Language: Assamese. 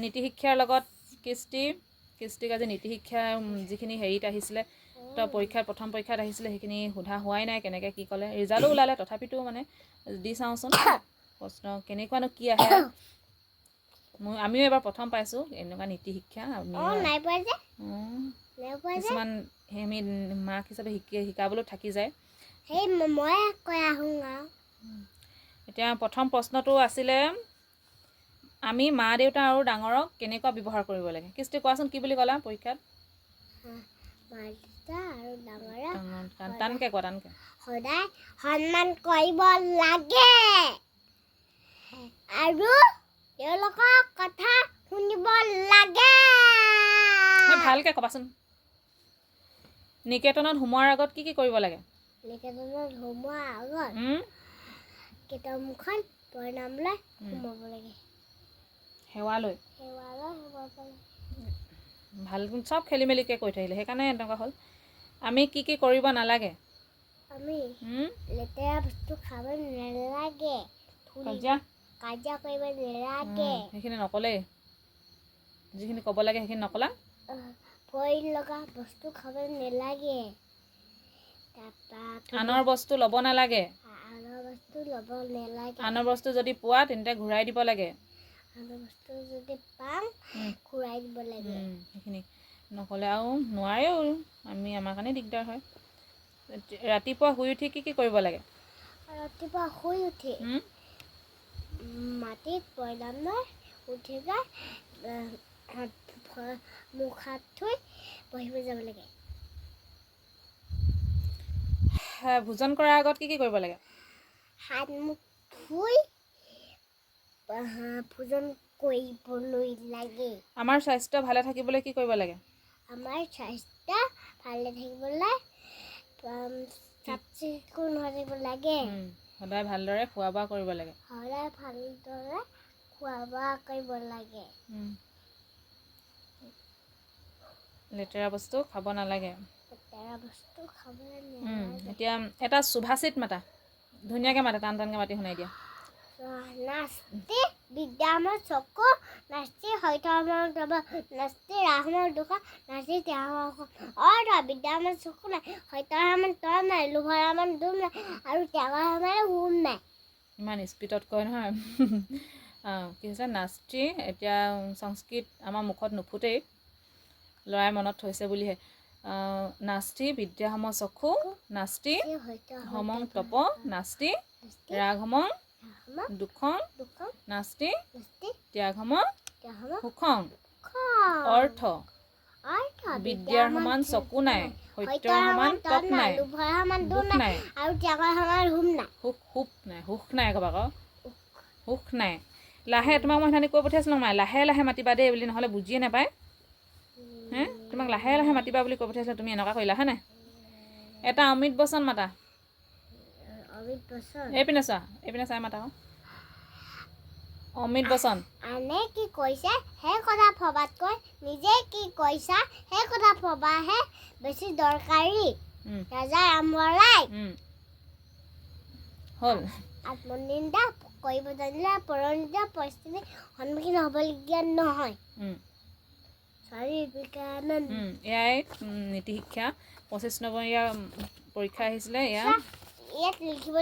নীতি শিক্ষাৰ লগত কৃষ্টিক আজি নীতি শিক্ষা যিখিনি হেৰিত আহিছিলে তো পৰীক্ষাত প্ৰথম পৰীক্ষাত আহিছিলে সেইখিনি সোধা হোৱাই নাই কেনেকৈ কি ক'লে ৰিজাল্টো ওলালে তথাপিতো মানে দি চাওঁচোন প্ৰশ্ন কেনেকুৱানো কি আহে আমিও এবাৰ প্ৰথম পাইছোঁ এনেকুৱা নীতি শিক্ষা কিছুমান আমি মাক হিচাপে শিকাবলৈ থাকি যায় এতিয়া প্ৰথম প্ৰশ্নটো আছিলে আমি মা দেউতা আৰু ডাঙৰক কেনেকুৱা ব্যৱহাৰ কৰিব লাগে কৃষ্টি কোৱাচোন কি বুলি ক'লা পৰীক্ষাত টানকৈ কোৱা টানকৈ সদায় সন্মান কৰিব লাগে আৰু তেওঁলোকৰ কথা শুনিব লাগে ভালকৈ ক'বাচোন নিকেতনত সোমোৱাৰ আগত কি কৰিব লাগে নিকেতনত সোমোৱাৰ আগত কিতাপখন প্ৰণাম লৈ সোমাব লাগে সেৱা লৈ সোমাব লাগে ভাল চব খেলি মেলিকৈ কৈ থাকিলে সেইকাৰণে এনেকুৱা হ'ল আমি কি কৰিব নালাগে আমি লেতেৰা বস্তু খাব নালাগে কাজিয়া কৰিব নালাগে সেইখিনি নক'লেই যিখিনি ক'ব লাগে সেইখিনি নকলা ভয় লগা বস্তু খাব নালাগে আনৰ বস্তু ল'ব নালাগে আনৰ বস্তু যদি পোৱা তেন্তে ঘূৰাই দিব লাগে সেইখিনি নক'লে আৰু নোৱাৰেও আমাৰ কাৰণে দিগদাৰ হয় ৰাতিপুৱা শুই উঠি কি কৰিব লাগে ৰাতিপুৱা শুই উঠি মাটিত প্ৰণাম লৈ উঠি গৈ মুখ হাত ধুই বহিব যাব লাগে ভোজন কৰাৰ আগত কি কৰিব লাগে হাত মুখ ধুই ভোজন কৰিবলৈ লাগে আমাৰ স্বাস্থ্য ভালে থাকিবলৈ কি কৰিব লাগে আমাৰ স্বাস্থ্য ভালে থাকিবলৈ চাফ চিকুণ হৈ থাকিব লাগে সদায় ভালদৰে খোৱা বোৱা কৰিব লাগে লেতেৰা বস্তু খাব নালাগে এতিয়া এটা শুভাচিত মাতা ধুনীয়াকৈ মাতা টান টানকৈ মাতি শুনাই দিয়া নাস্তি বিদ্যামৰ চকু নাস্তি সত্যমৰ দব নাস্তি ৰাহমৰ দুখ নাস্তি ত্যাগৰ বিদ্যামৰ চকু নাই সত্যমৰ তম নাই লোভৰামৰ দুম নাই আৰু ত্যাগৰ হুম নাই ইমান স্পীডত কয় নহয় কি হৈছে নাস্তি এতিয়া সংস্কৃত আমাৰ মুখত নুফুটেই ল'ৰাই মনত থৈছে বুলিহে নাস্তি বিদ্যাসম চক্ষু নাস্তি সমং তপ নাস্তি ৰাঘমং দুখং নাস্তি ত্যাগম সুখং অৰ্থ বিদ্যাৰ সমান চকু নাই সত্যৰ সমান তপ নাই দুখ নাই আৰু ত্যাগৰ সমান হুম নাই সুখ নাই ক'বা আকৌ সুখ নাই লাহে তোমাক মই সেইদিনা কৈ পঠিয়াইছিলোঁ মায়ে লাহে লাহে মাতিবা দেই বুলি নহ'লে বুজিয়ে নাপায় তোমাক লাহে লাহে মাতিবা বুলি কৈ পঠিয়াইছিলোঁ তুমি এনেকুৱা কৰিলা হয় নাই এটা অমিত বচন মাতা এইপিনে চাই মাতা আকৌ অমিত বচন আনে কি কৈছে সেই কথা ভবাতকৈ নিজে কি কৈছা সেই কথা ভবাহে বেছি দৰকাৰী ৰাজা ৰামৰাই হ'ল আত্মনিন্দা কৰিব জানিলে পৰিণিত পৰিস্থিতিৰ সন্মুখীন হ'বলগীয়া নহয় এয়াই নীতি শিক্ষা 25 নম্বৰীয়া পৰীক্ষা আহিছিলে ইয়াত লিখিব